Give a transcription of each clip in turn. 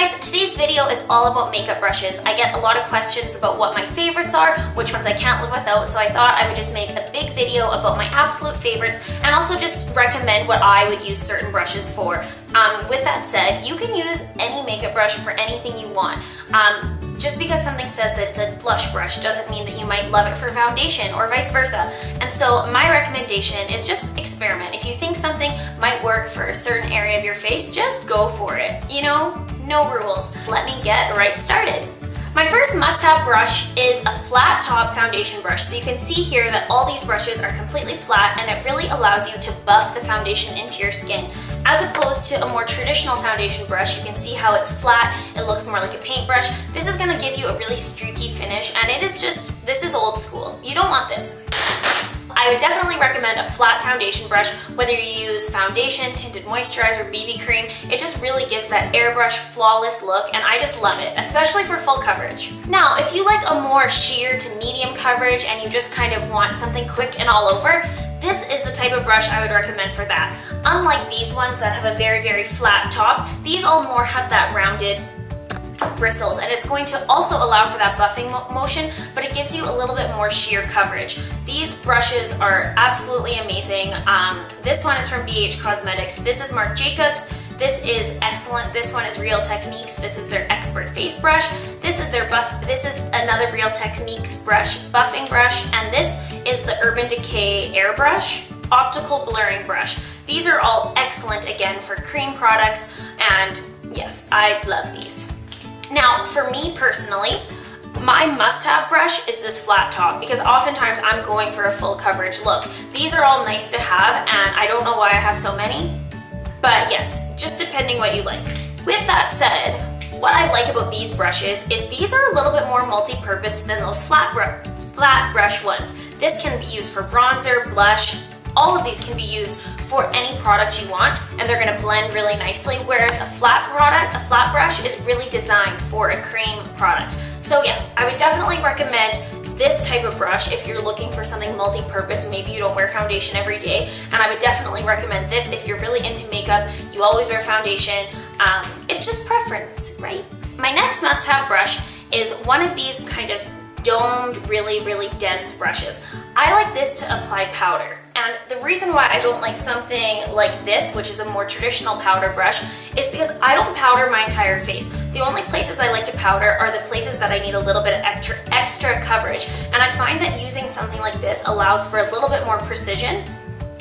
guys, today's video is all about makeup brushes. I get a lot of questions about what my favorites are, which ones I can't live without, so I thought I would just make a big video about my absolute favorites and also just recommend what I would use certain brushes for. With that said, you can use any makeup brush for anything you want. Just because something says that it's a blush brush doesn't mean that you might love it for foundation or vice versa. And so my recommendation is just experiment. If you think something might work for a certain area of your face, just go for it. You know, no rules. Let me get right started. My first must-have brush is a flat top foundation brush. So you can see here that all these brushes are completely flat and it really allows you to buff the foundation into your skin. As opposed to a more traditional foundation brush, you can see how it's flat, it looks more like a paintbrush. This is gonna give you a really streaky finish and this is old school. You don't want this. I would definitely recommend a flat foundation brush, whether you use foundation, tinted moisturizer, BB cream. It just really gives that airbrush flawless look and I just love it, especially for full coverage. Now, if you like a more sheer to medium coverage and you just kind of want something quick and all over, this is the type of brush I would recommend for that. Unlike these ones that have a very, very flat top, these all more have that rounded bristles, and it's going to also allow for that buffing motion, but it gives you a little bit more sheer coverage. These brushes are absolutely amazing. This one is from BH Cosmetics. This is Marc Jacobs. This is excellent. This one is Real Techniques. This is their Expert Face Brush. This is another Real Techniques brush, buffing brush, and this is the Urban Decay Airbrush Optical Blurring Brush. These are all excellent again for cream products, and yes, I love these. Now, for me personally, my must-have brush is this flat top because oftentimes I'm going for a full coverage look. These are all nice to have, and I don't know why I have so many, but yes, just depending what you like. With that said, what I like about these brushes is these are a little bit more multi-purpose than those flat brush ones. This can be used for bronzer, blush. All of these can be used for any product you want, and they're gonna blend really nicely, whereas a flat brush is really designed for a cream product. So yeah, I would definitely recommend this type of brush if you're looking for something multi-purpose. Maybe you don't wear foundation every day, and I would definitely recommend this if you're really into makeup, you always wear foundation. It's just preference, right? My next must-have brush is one of these kind of domed, really, really dense brushes. I like this to apply powder. And the reason why I don't like something like this, which is a more traditional powder brush, is because I don't powder my entire face. The only places I like to powder are the places that I need a little bit of extra coverage. And I find that using something like this allows for a little bit more precision.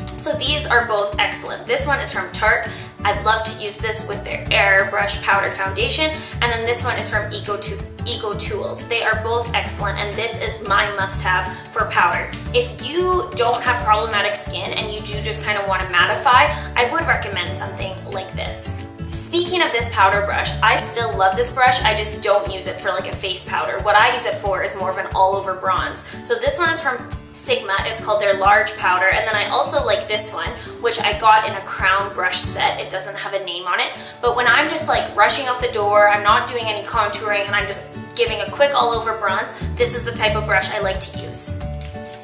So these are both excellent. This one is from Tarte. I love to use this with their Airbrush Powder Foundation, and then this one is from Ecotools. They are both excellent, and this is my must-have for powder. If you don't have problematic skin and you do just kind of want to mattify, I would recommend something like this. Speaking of this powder brush, I still love this brush, I just don't use it for like a face powder. What I use it for is more of an all-over bronze. So this one is from Sigma, it's called their large powder, and then I also like this one, which I got in a crown brush set. It doesn't have a name on it, but when I'm just like rushing out the door, I'm not doing any contouring, and I'm just giving a quick all-over bronze, this is the type of brush I like to use.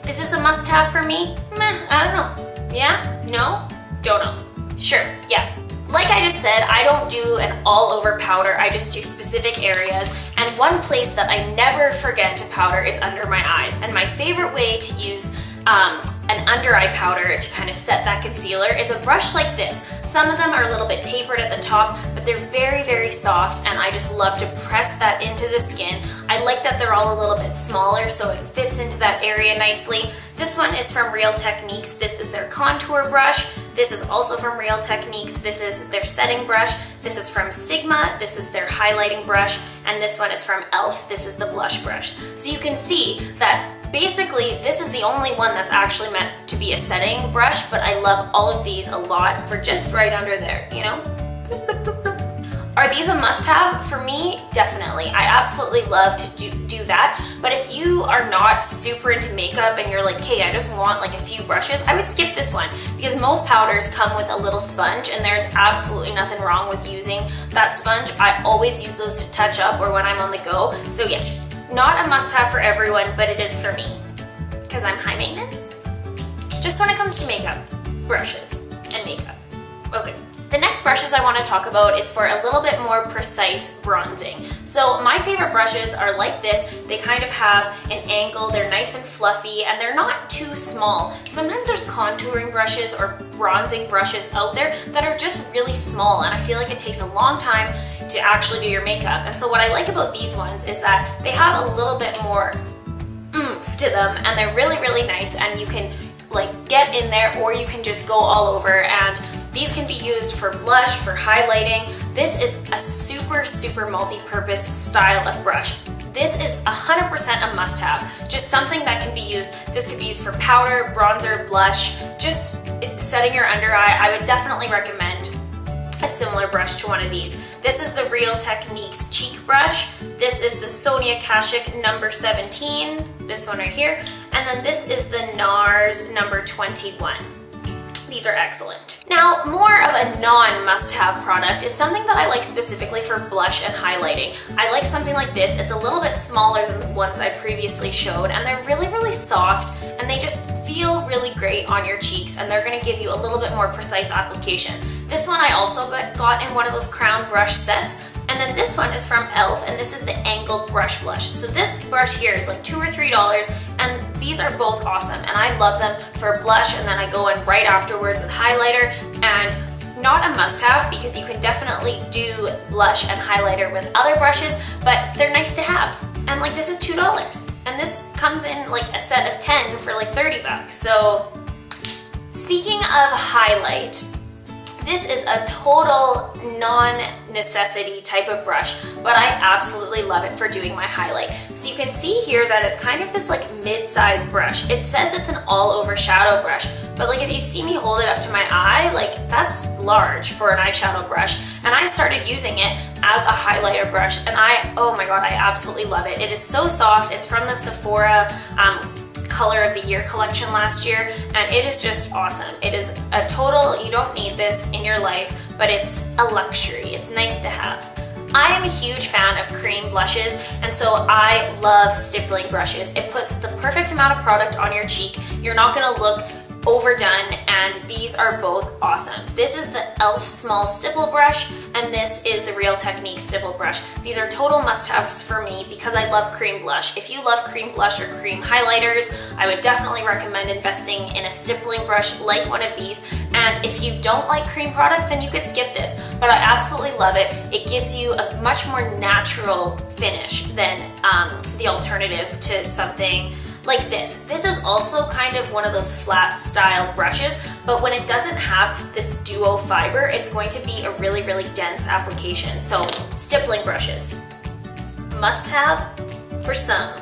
Is this a must-have for me? Meh, I don't know. Yeah? No? Don't know. Sure, yeah. Like I just said, I don't do an all-over powder, I just do specific areas, and one place that I never forget to powder is under my eyes. And my favorite way to use an under eye powder to kind of set that concealer is a brush like this. Some of them are a little bit tapered at the top, but they're very, very soft, and I just love to press that into the skin. I like that they're all a little bit smaller so it fits into that area nicely. This one is from Real Techniques. This is their contour brush. This is also from Real Techniques. This is their setting brush. This is from Sigma. This is their highlighting brush. And this one is from e.l.f. This is the blush brush. So you can see that basically this is the only one that's actually meant to be a setting brush, but I love all of these a lot for just right under there, you know? Are these a must-have? For me, definitely. I absolutely love to do that, but if you are not super into makeup and you're like, hey, I just want like a few brushes, I would skip this one because most powders come with a little sponge and there's absolutely nothing wrong with using that sponge. I always use those to touch up or when I'm on the go, so yes. Not a must-have for everyone, but it is for me because I'm high maintenance. Just when it comes to makeup, brushes, and makeup. Okay. The The next brushes I want to talk about is for a little bit more precise bronzing. So my favorite brushes are like this. They kind of have an angle, they're nice and fluffy, and they're not too small. Sometimes there's contouring brushes or bronzing brushes out there that are just really small, and I feel like it takes a long time to actually do your makeup. And so what I like about these ones is that they have a little bit more oomph to them, and they're really, really nice, and you can like get in there, or you can just go all over, and these can be used for blush, for highlighting. This is a super multi-purpose style of brush. This is 100% a must-have, just something that can be used. This could be used for powder, bronzer, blush, just setting your under eye. I would definitely recommend a similar brush to one of these. This is the Real Techniques cheek brush. This is the Sonia Kashuk number 17, this one right here. And then this is the NARS number 21. These are excellent. Now, more of a non-must-have product is something that I like specifically for blush and highlighting. I like something like this. It's a little bit smaller than the ones I previously showed, and they're really soft, and they just feel really great on your cheeks, and they're gonna give you a little bit more precise application. This one I also got in one of those crown brush sets. And then this one is from e.l.f. and this is the angled brush blush. So this brush here is like $2 or $3, and these are both awesome, and I love them for blush, and then I go in right afterwards with highlighter. And not a must-have because you can definitely do blush and highlighter with other brushes, but they're nice to have. And like this is $2, and this comes in like a set of 10 for like 30 bucks. So speaking of highlight, this is a total non-necessity type of brush, but I absolutely love it for doing my highlight. So you can see here that it's kind of this like mid-size brush. It says it's an all-over shadow brush, but like if you see me hold it up to my eye, like that's large for an eyeshadow brush. And I started using it as a highlighter brush, and oh my god, I absolutely love it. It is so soft. It's from the Sephora Color of the Year collection last year, and it is just awesome. It is a total, you don't need this in your life, but it's a luxury. It's nice to have. I am a huge fan of cream blushes, and so I love stippling brushes. It puts the perfect amount of product on your cheek. You're not gonna look overdone, and these are both awesome. This is the e.l.f. small stipple brush, and this is the Real Techniques stipple brush. These are total must-haves for me because I love cream blush. If you love cream blush or cream highlighters, I would definitely recommend investing in a stippling brush like one of these. And if you don't like cream products, then you could skip this, but I absolutely love it. It gives you a much more natural finish than the alternative to something like this. This is also kind of one of those flat style brushes, but when it doesn't have this duo fiber, it's going to be a really dense application. So stippling brushes, must have for some.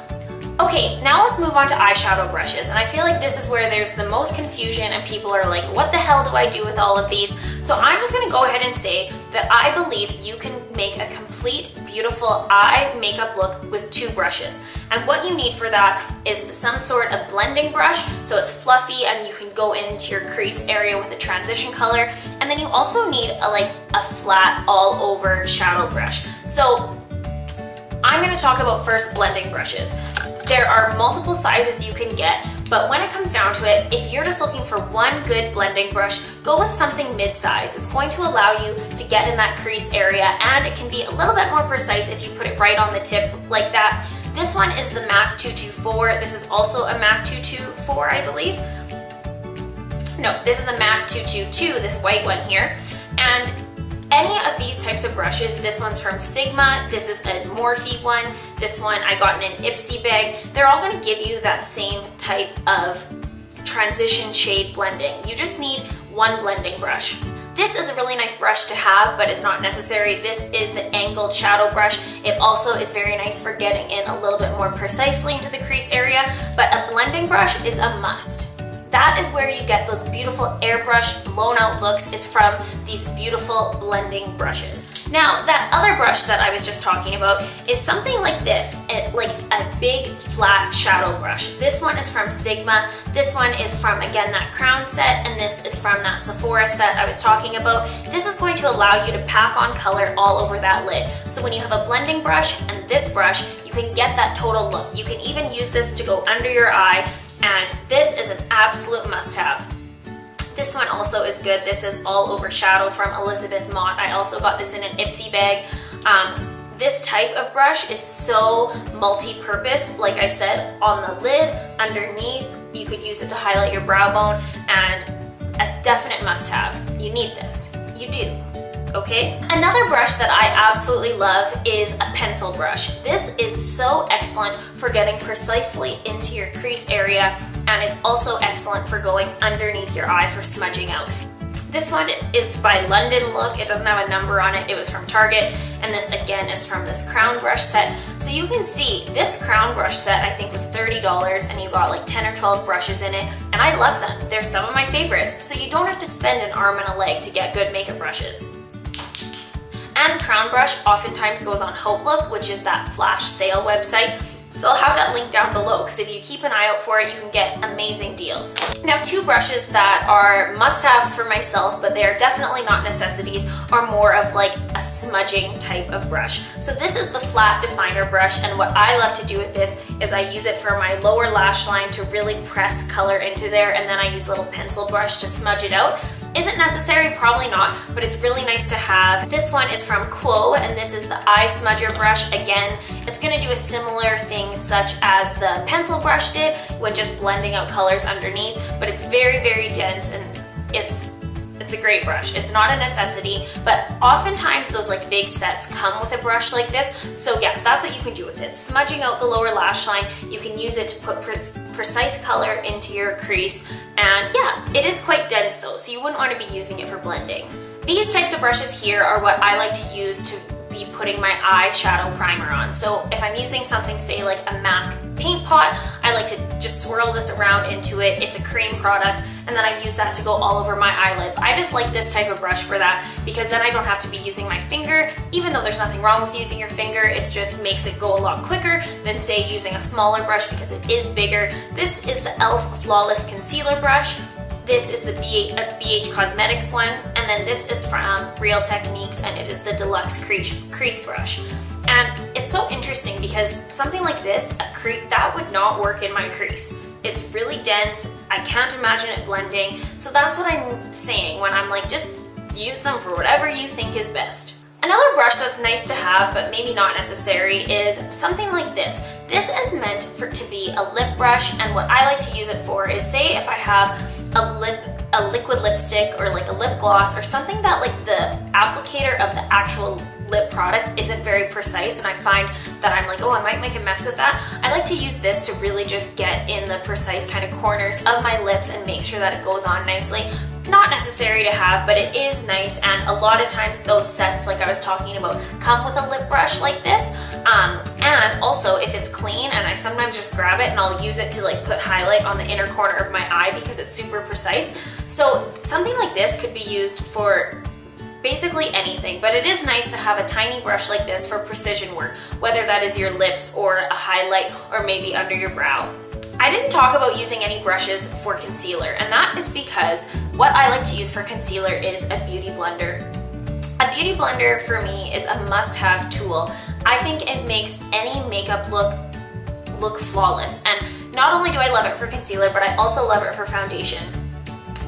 Okay, now let's move on to eyeshadow brushes, and I feel like this is where there's the most confusion and people are like, what the hell do I do with all of these? So I'm just gonna go ahead and say that I believe you can make a complete, beautiful eye makeup look with 2 brushes. And what you need for that is some sort of blending brush, so it's fluffy and you can go into your crease area with a transition color. And then you also need a flat all over shadow brush. So I'm gonna talk about first blending brushes. There are multiple sizes you can get, but when it comes down to it, if you're just looking for one good blending brush, go with something mid-size. It's going to allow you to get in that crease area, and it can be a little bit more precise if you put it right on the tip like that. This one is the MAC 224. This is also a MAC 224, I believe. No, this is a MAC 222, this white one here. And any of these types of brushes, this one's from Sigma, this is a Morphe one, this one I got in an Ipsy bag, they're all gonna give you that same type of transition shade blending. You just need one blending brush. This is a really nice brush to have, but it's not necessary. This is the angled shadow brush. It also is very nice for getting in a little bit more precisely into the crease area, but a blending brush is a must. That is where you get those beautiful airbrush blown out looks, is from these beautiful blending brushes. Now, that other brush that I was just talking about is something like this, like a big flat shadow brush. This one is from Sigma, this one is from, again, that Crown set, and this is from that Sephora set I was talking about. This is going to allow you to pack on color all over that lid. So when you have a blending brush and this brush, you can get that total look. You can even use this to go under your eye, and this is an absolute must-have. This one also is good. This is All Over Shadow from Elizabeth Mott. I also got this in an Ipsy bag. This type of brush is so multi-purpose. Like I said, on the lid, underneath, you could use it to highlight your brow bone, and a definite must-have. You need this. You do. Okay? Another brush that I absolutely love is a pencil brush. This is so excellent for getting precisely into your crease area, and it's also excellent for going underneath your eye for smudging out. This one is by London Look. It doesn't have a number on it. It was from Target, and this again is from this crown brush set. So you can see this crown brush set I think was $30, and you got like 10 or 12 brushes in it, and I love them. They're some of my favorites, so you don't have to spend an arm and a leg to get good makeup brushes. And Crown Brush oftentimes goes on Hope Look, which is that flash sale website. So I'll have that link down below, because if you keep an eye out for it, you can get amazing deals. Now, two brushes that are must-haves for myself, but they are definitely not necessities, are more of like a smudging type of brush. So this is the flat definer brush, and what I love to do with this is I use it for my lower lash line to really press color into there, and then I use a little pencil brush to smudge it out. Is it necessary? Probably not, but it's really nice to have. This one is from Quo, and this is the eye smudger brush. Again, it's gonna do a similar thing such as the pencil brush did when just blending out colors underneath, but it's very, very dense, and it's a great brush. It's not a necessity, but oftentimes those like big sets come with a brush like this. So yeah, that's what you can do with it. Smudging out the lower lash line, you can use it to put precise color into your crease. And yeah, it is quite dense though, so you wouldn't want to be using it for blending. These types of brushes here are what I like to use to be putting my eyeshadow primer on. So if I'm using something, say like a MAC paint pot, I like to just swirl this around into it. It's a cream product, and then I use that to go all over my eyelids. I just like this type of brush for that, because then I don't have to be using my finger, even though there's nothing wrong with using your finger. It just makes it go a lot quicker than say using a smaller brush, because it is bigger. This is the e.l.f. Flawless Concealer Brush. This is the BH Cosmetics one, and then this is from Real Techniques, and it is the Deluxe Crease Brush. And it's so interesting because something like this, that would not work in my crease. It's really dense, I can't imagine it blending, so that's what I'm saying when I'm like, just use them for whatever you think is best. Another brush that's nice to have, but maybe not necessary, is something like this. This is meant to be a lip brush, and what I like to use it for is, say if I have a liquid lipstick or like a lip gloss or something that like the applicator of the actual lip product isn't very precise, and I find that I'm like, oh, I might make a mess with that. I like to use this to really just get in the precise kind of corners of my lips and make sure that it goes on nicely. Not necessary to have, but it is nice, and a lot of times those sets, like I was talking about, come with a lip brush like this. And also if it's clean, and I sometimes just grab it and I'll use it to like put highlight on the inner corner of my eye because it's super precise. So something like this could be used for basically anything, but it is nice to have a tiny brush like this for precision work, whether that is your lips or a highlight or maybe under your brow. I didn't talk about using any brushes for concealer, and that is because what I like to use for concealer is a beauty blender. A beauty blender for me is a must-have tool. I think it makes any makeup look flawless, and not only do I love it for concealer, but I also love it for foundation.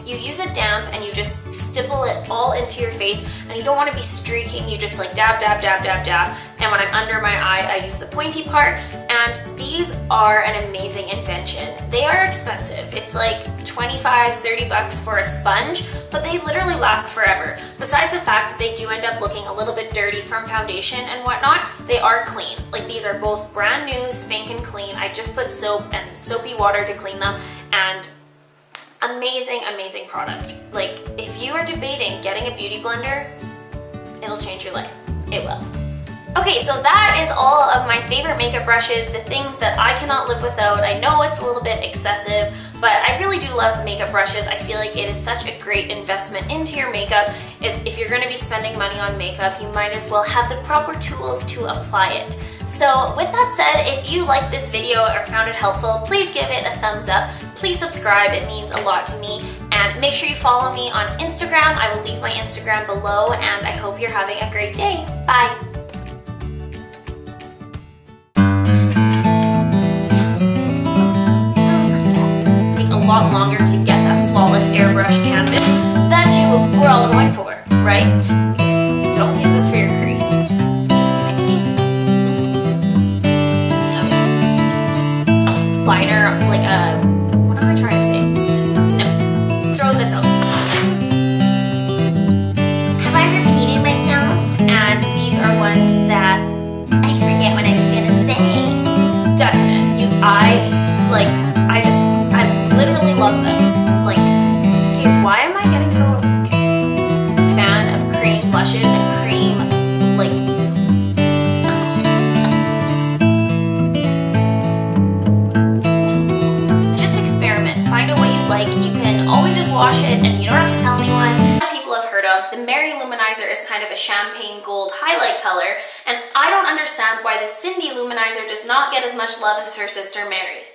You use it damp and you just stipple it all into your face, and you don't want to be streaking, you just like dab, dab, dab, dab, dab. And when I'm under my eye, I use the pointy part, and these are an amazing invention. They are expensive. It's like 25, 30 bucks for a sponge, but they literally last forever. Besides the fact that they do end up looking a little bit dirty from foundation and whatnot, they are clean. Like, these are both brand new, spanking clean. I just put soap and soapy water to clean them, and amazing, amazing product. Like, if you are debating getting a beauty blender, it'll change your life. It will. Okay, so that is all of my favorite makeup brushes, the things that I cannot live without. I know it's a little bit excessive, but I really do love makeup brushes. I feel like it is such a great investment into your makeup. If you're going to be spending money on makeup, you might as well have the proper tools to apply it. So with that said, if you liked this video or found it helpful, please give it a thumbs up. Please subscribe, it means a lot to me. And make sure you follow me on Instagram. I will leave my Instagram below, and I hope you're having a great day. Bye! Take a lot longer to get that flawless airbrush canvas. liner, like a, what am I trying to say? No, throw this out. Have I repeated myself? And these are ones that I forget what I was gonna say. Definite. I literally love them. Like, okay, why am I getting so fan of cream blushes and cream, like, just experiment. Find out what you like. You can always just wash it and you don't have to tell anyone. People have heard of. The Mary Luminizer is kind of a champagne gold highlight color, and I don't understand why the Cindy Luminizer does not get as much love as her sister Mary.